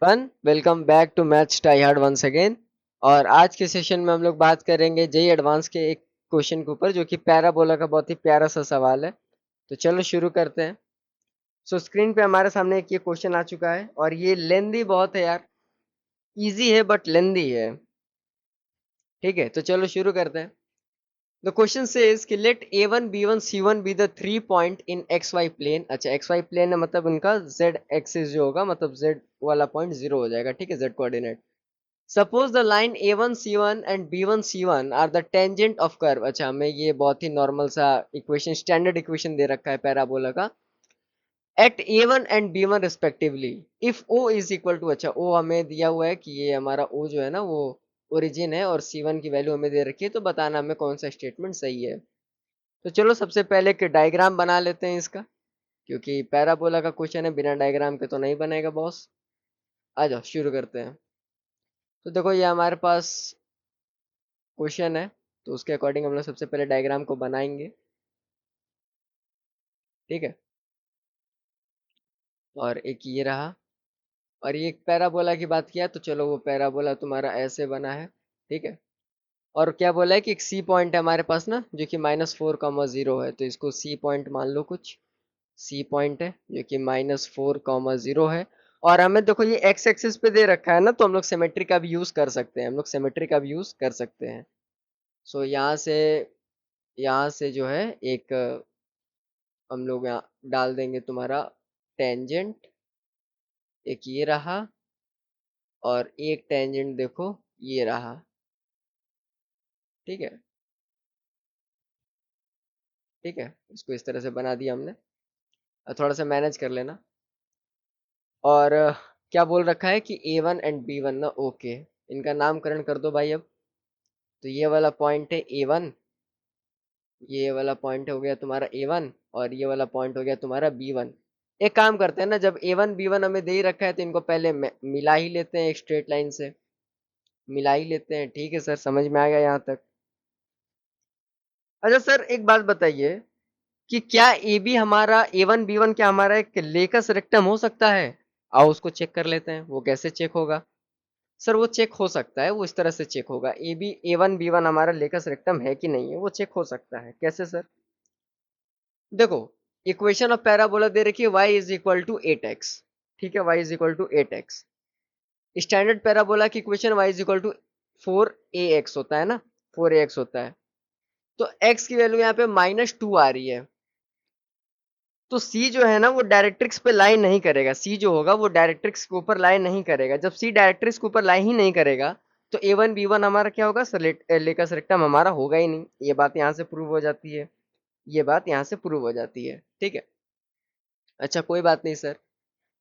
One welcome back to maths try hard once again. और आज के सेशन में हम लोग बात करेंगे जेई एडवांस के एक क्वेश्चन के ऊपर जो कि पैराबोला का बहुत ही प्यारा सा सवाल है। तो चलो शुरू करते हैं। स्क्रीन पे हमारे सामने एक ये क्वेश्चन आ चुका है और ये लेंदी बहुत है यार। इजी है बट लेंदी है। ठीक है, तो चलो शुरू करते हैं। द क्वेश्चन सेज कि let a1 b1 c1 be the 3 point in xy plane. अच्छा, xy प्लेन है मतलब उनका z एक्सिस जो होगा मतलब z वाला पॉइंट जीरो हो जाएगा। ठीक है, z coordinate. Suppose the line a1 c1 and b1 c1 are the tangent of curve. अच्छा, हमें ये बहुत ही नॉर्मल सा इक्वेशन, स्टैंडर्ड इक्वेशन दे रखा है पैराबोला का। At a1 and b1 respectively if o is equal to, अच्छा o हमें दिया हुआ है कि ये हमारा o जो है ना वो ओरिजिन है और c1 की वैल्यू हमें दे रखी है, तो बताना हमें कौन सा स्टेटमेंट सही है। तो चलो सबसे पहले एक डायग्राम बना लेते हैं इसका, क्योंकि पैराबोला का क्वेश्चन है, बिना डायग्राम के तो नहीं बनेगा बॉस। आ जाओ शुरू करते हैं। तो देखो ये हमारे पास क्वेश्चन है, तो उसके अकॉर्डिंग हम लोग सबसे पहले डायग्राम को बनाएंगे। ठीक है, और एक ये रहा। और ये एक पैराबोला की बात किया तो चलो वो पैराबोला तुम्हारा ऐसे बना है। ठीक है, और क्या बोला है कि एक सी पॉइंट है हमारे पास ना, जो कि -4, 0 है, तो इसको सी पॉइंट मान लो। कुछ सी पॉइंट है जो कि -4, 0 है। और हमें देखो ये एक्स एक्सिस पे दे रखा है ना, तो हम लोग सिमेट्री का भी यूज कर सकते हैं। हम लोग सिमेट्री का भी यूज कर सकते हैं। सो यहाँ से जो है एक हम लोग यहाँ डाल देंगे तुम्हारा टेंजेंट। एक ये रहा और एक टेंजेंट देखो ये रहा। ठीक है, ठीक है, इसको इस तरह से बना दिया हमने। और थोड़ा सा मैनेज कर लेना। और क्या बोल रखा है कि A1 एंड B1 ना, ओके, इनका नामकरण कर दो भाई अब। तो ये वाला पॉइंट है A1, ये वाला पॉइंट हो गया तुम्हारा A1 और ये वाला पॉइंट हो गया तुम्हारा B1। एक काम करते हैं ना, जब A1 B1 हमें दे ही रखा है तो इनको पहले मिला ही लेते हैं एक स्ट्रेट लाइन से। मिला ही लेते हैं। ठीक है सर, समझ में आ गया यहाँ तक। अच्छा सर, एक बात बताइए कि क्या ए बी हमारा A1 B1 क्या हमारा एक लेकस रेक्टम हो सकता है? आओ उसको चेक कर लेते हैं। वो कैसे चेक होगा? सर वो चेक हो सकता है, वो इस तरह से चेक होगा। A1 B1 हमारा लेकस रेक्टम है कि नहीं है, वो चेक हो सकता है। कैसे सर? देखो, इक्वेशन ऑफ पैराबोला दे रखी है y is equal to 8x। ठीक है, y is equal to 8x। Standard parabola की equation y is equal to 4ax होता है ना, 4ax होता है। तो x की वैल्यू यहाँ पे -2 आ रही है। तो C जो है ना वो डायरेक्ट्रिक्स पे लाइन नहीं करेगा। C जो होगा वो डायरेक्ट्रिक्स के ऊपर लाइन नहीं करेगा। जब C डायरेक्ट्रिक्स के ऊपर लाइन ही नहीं करेगा तो A1 B1 हमारा क्या होगा? लेकस रेक्टम हमारा होगा ही नहीं। ये बात यहाँ से प्रूव हो जाती है। ये बात यहाँ से प्रूव हो जाती है। ठीक है, अच्छा कोई बात नहीं सर।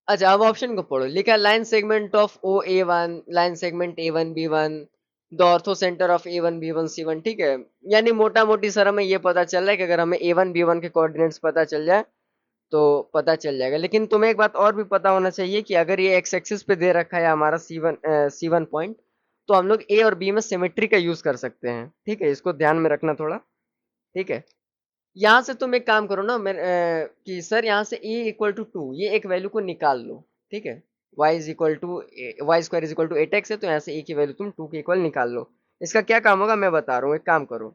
अच्छा, अब ऑप्शन को पढ़ो। लिखा है line segment of O A one, line segment A1 B1, the orthocentre of A1 B1 C1। ठीक है, यानी मोटा मोटी सर हमें ये पता चल रहा है कि अगर हमें A1 B1 के कोऑर्डिनेट्स पता चल जाए तो पता चल जाएगा। लेकिन तुम्हें एक बात और भी पता होना चाहिए कि अगर ये एक्स एक्सिस पे दे रखा है हमारा C1 पॉइंट, तो हम लोग ए और बी में सिमेट्री का यूज कर सकते हैं। ठीक है, इसको ध्यान में रखना थोड़ा। ठीक है, यहाँ से तुम एक काम करो ना, कि सर यहाँ से ए इक्वल टू 2 ये एक वैल्यू को निकाल लो। ठीक है, y is equal to y square is equal to 8x है, तो यहाँ से ए की वैल्यू तुम 2 के इक्वल निकाल लो। इसका क्या काम होगा मैं बता रहा हूँ। एक काम करो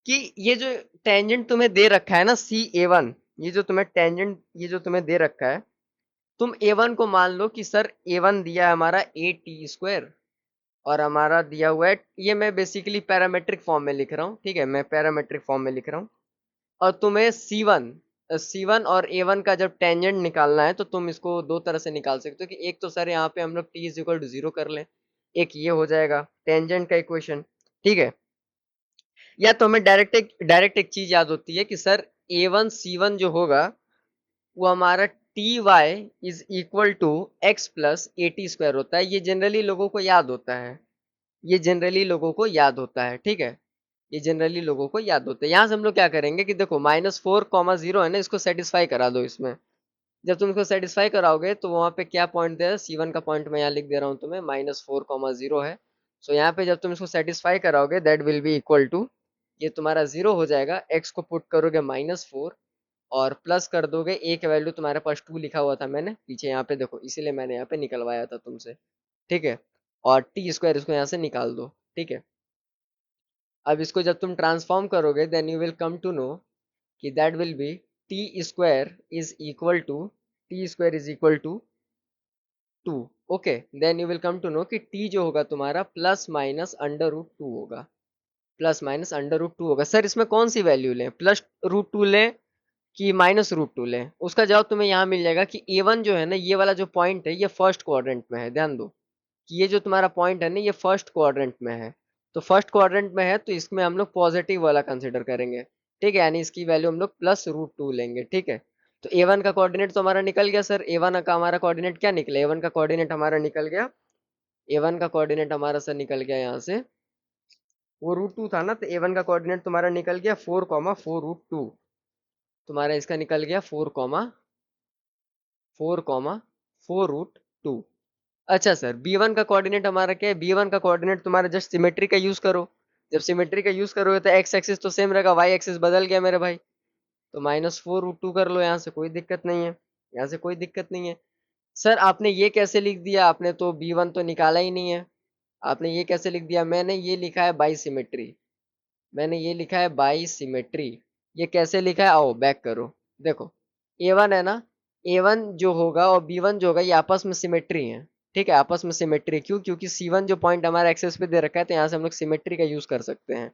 कि ये जो टेंजेंट तुम्हें दे रखा है ना C A1, ये जो तुम्हें दे रखा है, तुम A1 को मान लो कि सर A1 दिया है हमारा A t² और हमारा दिया हुआ है, ये मैं बेसिकली पैरामेट्रिक फॉर्म में लिख रहा हूँ। ठीक है, मैं पैरामेट्रिक फॉर्म में लिख रहा हूँ। और तुम्हें C1 और A1 का जब टेंजेंट निकालना है तो तुम इसको दो तरह से निकाल सकते हो कि एक तो सर यहाँ पे हम लोग t इज इक्वल टू 0 कर लें। एक ये हो जाएगा टेंजेंट का इक्वेशन। ठीक है, या तो हमें डायरेक्ट एक चीज याद होती है कि सर A1 C1 जो होगा वो हमारा ty is equal to x plus at² होता है। ये जनरली लोगों को याद होता है। ये जनरली लोगों को याद होता है। ठीक है, ये जनरली लोगों को याद होता है। यहाँ से हम लोग क्या करेंगे कि देखो -4, 0 है ना, इसको सेटिस्फाई करा दो इसमें। जब तुम इसको सेटिस्फाई कराओगे तो वहां पे क्या पॉइंट दे रहा है? C1 का पॉइंट मैं यहाँ लिख दे रहा हूँ तुम्हें, -4, 0 है। सो यहाँ पे जब तुम इसको सेटिस्फाई कराओगे that will be equal to, ये तुम्हारा 0 हो जाएगा। x को पुट करोगे -4 और प्लस कर दोगे, ए की वैल्यू तुम्हारे पास 2 लिखा हुआ था मैंने पीछे यहाँ पे देखो, इसीलिए मैंने यहाँ पे निकलवाया था तुमसे, ठीक है। और टी स्क्वायर इसको यहाँ से निकाल दो, ठीक है। अब इसको जब तुम ट्रांसफॉर्म करोगे then you will come to know कि that will be T square is equal to, T square is equal to 2। Okay, then you will come to know कि टी जो होगा तुम्हारा प्लस माइनस अंडर रूट 2 होगा, plus minus under root 2 होगा। Sir इसमें कौन सी value लें, plus root 2 लें कि माइनस रूट 2 लें? उसका जवाब तुम्हें यहाँ मिल जाएगा कि A1 जो है ना, ये वाला जो पॉइंट है ये फर्स्ट क्वाड्रेंट में है। ध्यान दो कि ये जो तुम्हारा पॉइंट है ना, ये फर्स्ट क्वाड्रेंट में है। तो फर्स्ट क्वाड्रेंट में है तो इसमें हम लोग पॉजिटिव वाला कंसिडर करेंगे, ठीक है, यानी इसकी वैल्यू हम लोग प्लस रूट 2 लेंगे, ठीक है। तो A1 का कोऑर्डिनेट तो हमारा निकल गया सर। A1 का हमारा कोऑर्डिनेट क्या निकला? A1 का कोऑर्डिनेट हमारा निकल गया, A1 का कोऑर्डिनेट हमारा सर निकल गया यहाँ से, वो रूट 2 था ना, तो A1 का कोऑर्डिनेट तुम्हारा निकल गया 4,4 रूट 2। तुम्हारा इसका निकल गया 4,4 रूट 2। अच्छा सर, B1 का कोऑर्डिनेट हमारा क्या है? B1 का कोऑर्डिनेट तुम्हारा जस्ट सिमेट्री का यूज करो। जब सिमेट्री का यूज करोगे तो एक्स एक्सिस तो सेम रहेगा, वाई एक्सिस बदल गया मेरे भाई। तो -4 रूट 2 कर लो, यहाँ से कोई दिक्कत नहीं है, यहाँ से कोई दिक्कत नहीं है। सर आपने ये कैसे लिख दिया? आपने तो B1 तो निकाला ही नहीं है, आपने ये कैसे लिख दिया? मैंने ये लिखा है बाई सिमेट्री, मैंने ये लिखा है बाई सिमेट्री। ये कैसे लिखा है? आओ बैक करो, देखो A1 है ना, A1 जो होगा और B1 जो होगा ये आपस में सिमेट्री है, ठीक है, आपस में सिमेट्री। क्यों? क्योंकि C1 जो पॉइंट हमारा एक्सेस पे दे रखा है तो यहाँ से हम लोग सिमेट्री का यूज कर सकते हैं,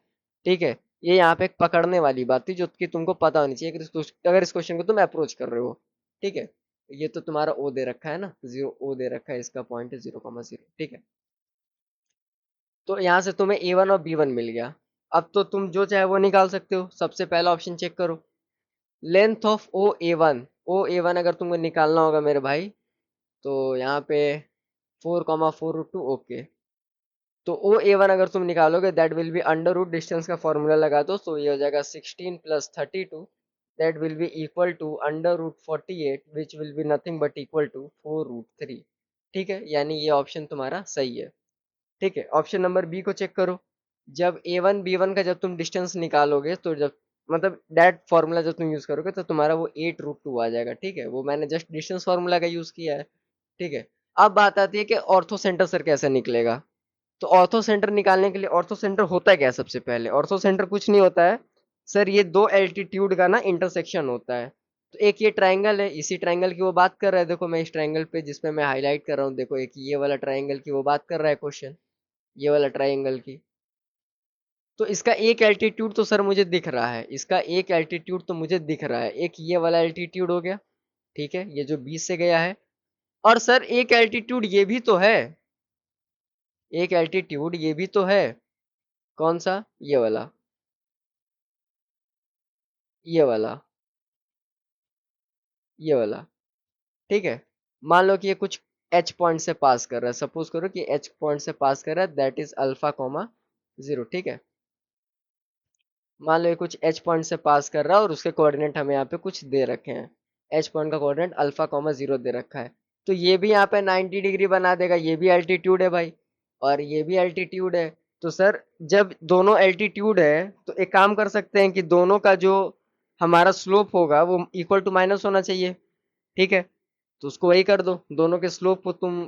ठीक है। ये यहाँ पे एक पकड़ने वाली बात थी जो कि तुमको पता होनी चाहिए अगर इस क्वेश्चन को तुम अप्रोच कर रहे हो, ठीक है। ये तो तुम्हारा O दे रखा है ना, 0 O दे रखा है, इसका पॉइंट है 0,0, ठीक है। तो यहाँ से तुम्हें A1 और B1 मिल गया। अब तो तुम जो चाहे वो निकाल सकते हो। सबसे पहला ऑप्शन चेक करो, length of O A one अगर तुमको निकालना होगा मेरे भाई, तो यहाँ पे 4,4 रूट 2। ओके, तो O A1 अगर तुम निकालोगे that will be under root, distance का फॉर्मूला लगा दो, तो ये हो जाएगा 16 + 32, that will be equal to under root 48 which will be nothing but equal to 4 root 3, ठीक है। यानी ये ऑप्शन तुम्हारा सही है, ठीक है। ऑप्शन नंबर बी को चेक करो, जब A1 B1 का जब तुम डिस्टेंस निकालोगे तो जब मतलब डायरेक्ट फॉर्मूला जब तुम यूज करोगे तो तुम्हारा वो 8 रूट 2 आ जाएगा, ठीक है। वो मैंने जस्ट डिस्टेंस फॉर्मूला का यूज किया है, ठीक है। अब बात आती है कि ऑर्थो सेंटर सर कैसे निकलेगा। तो ऑर्थो सेंटर निकालने के लिए, ऑर्थो सेंटर होता है क्या? सबसे पहले ऑर्थो सेंटर कुछ नहीं होता है सर, ये दो एल्टीट्यूड का ना इंटरसेक्शन होता है। तो एक ये ट्राइंगल है, इसी ट्राइंगल की वो बात कर रहा है। देखो मैं इस ट्राइंगल पे जिसपे मैं हाईलाइट कर रहा हूँ, देखो एक ये वाला ट्राइंगल की वो बात कर रहा है क्वेश्चन, ये वाला ट्राइंगल की। तो इसका एक एल्टीट्यूड तो सर मुझे दिख रहा है, इसका एक एल्टीट्यूड तो मुझे दिख रहा है, एक ये वाला एल्टीट्यूड हो गया, ठीक है, ये जो 20 से गया है। और सर एक एल्टीट्यूड ये भी तो है, एक एल्टीट्यूड ये भी तो है। कौन सा? ये वाला, ये वाला, ये वाला, ठीक है। मान लो कि ये कुछ एच पॉइंट से पास कर रहा है, सपोज करो कि एच पॉइंट से पास कर रहा है, दैट इज अल्फा, 0, ठीक है। मान लो ये कुछ एच पॉइंट से पास कर रहा है और उसके कोऑर्डिनेट हमें यहाँ पे कुछ दे रखे हैं, एच पॉइंट का कोऑर्डिनेट अल्फा, 0 दे रखा है। तो ये भी यहाँ पे 90 डिग्री बना देगा, ये भी एल्टीट्यूड है भाई, और ये भी एल्टीट्यूड है। तो सर जब दोनों एल्टीट्यूड है तो एक काम कर सकते हैं कि दोनों का जो हमारा स्लोप होगा वो इक्वल टू माइनस होना चाहिए, ठीक है। तो उसको वही कर दो, दोनों के स्लोप को तुम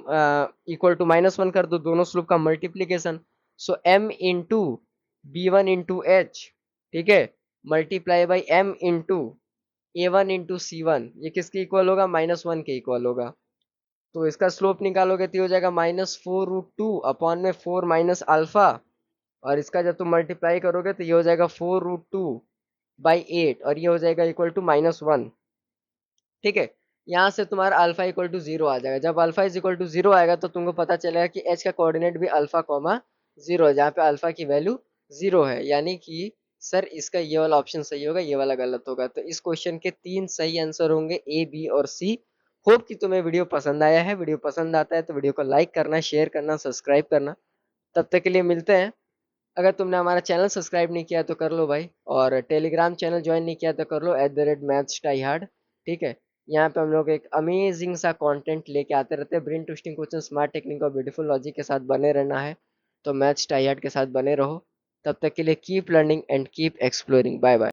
इक्वल टू -1 कर दो, दोनों स्लोप का मल्टीप्लीकेशन। सो m into B1 into H, ठीक है, multiply by m into A1 into C1, ये किसके इक्वल होगा? -1 के इक्वल होगा। तो इसका स्लोप निकालोगे तो ये हो जाएगा -4 रूट 2 अपॉन में 4 माइनस अल्फा, और इसका जब तुम मल्टीप्लाई करोगे तो ये हो जाएगा 4 रूट 2 बाई 8, और ये हो जाएगा इक्वल टू -1, ठीक है। यहाँ से तुम्हारा अल्फा इक्वल टू 0 आ जाएगा। जब अल्फा इज इक्वल टू 0 आएगा तो तुमको पता चलेगा कि एच का कोऑर्डिनेट भी अल्फा, 0 है, जहाँ पे अल्फा की वैल्यू 0 है। यानी कि सर इसका ये वाला ऑप्शन सही होगा, ये वाला गलत होगा। तो इस क्वेश्चन के 3 सही आंसर होंगे, ए, बी और सी। होप कि तुम्हें वीडियो पसंद आया है। वीडियो पसंद आता है तो वीडियो को लाइक करना, शेयर करना, सब्सक्राइब करना। तब तक के लिए मिलते हैं। अगर तुमने हमारा चैनल सब्सक्राइब नहीं किया तो कर लो भाई, और टेलीग्राम चैनल ज्वाइन नहीं किया तो कर लो, @mathstryhard, ठीक है। यहाँ पे हम लोग एक अमेजिंग सा कंटेंट लेके आते रहते हैं, brain twisting question, smart technique और ब्यूटीफुल लॉजिक के साथ बने रहना है। तो मैथ्स टाई हार्ड के साथ बने रहो। तब तक के लिए keep learning and keep exploring. Bye bye.